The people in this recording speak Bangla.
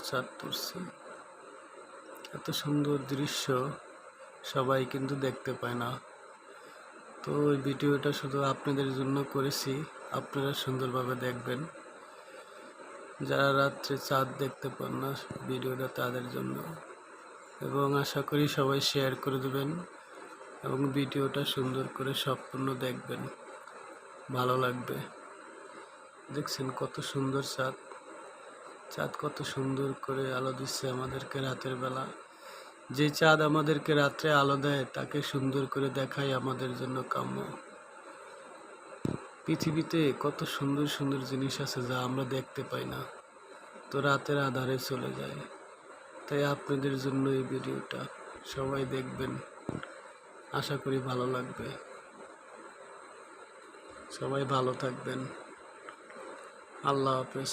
চাঁদ পড়ছে। এত সুন্দর দৃশ্য সবাই কিন্তু দেখতে পায় না। তো ওই ভিডিওটা শুধু আপনাদের জন্য করেছি, আপনারা সুন্দরভাবে দেখবেন। যারা রাত্রে চাঁদ দেখতে পান না, ভিডিওটা তাদের জন্য। এবং আশা করি সবাই শেয়ার করে দেবেন এবং ভিডিওটা সুন্দর করে সম্পূর্ণ দেখবেন, ভালো লাগবে। দেখছেন কত সুন্দর চাঁদ, চাঁদ কত সুন্দর করে আলো দিচ্ছে আমাদেরকে রাতের বেলা। যে চাঁদ আমাদেরকে রাত্রে আলো দেয় তাকে সুন্দর করে দেখাই আমাদের জন্য কাম্য। পৃথিবীতে কত সুন্দর সুন্দর জিনিস আছে যা আমরা দেখতে পাই না, তো রাতের আধারে চলে যায়। তাই আপনাদের জন্য এই ভিডিওটা, সবাই দেখবেন, আশা করি ভালো লাগবে। সবাই ভালো থাকবেন। আল্লাহ হাফেজ।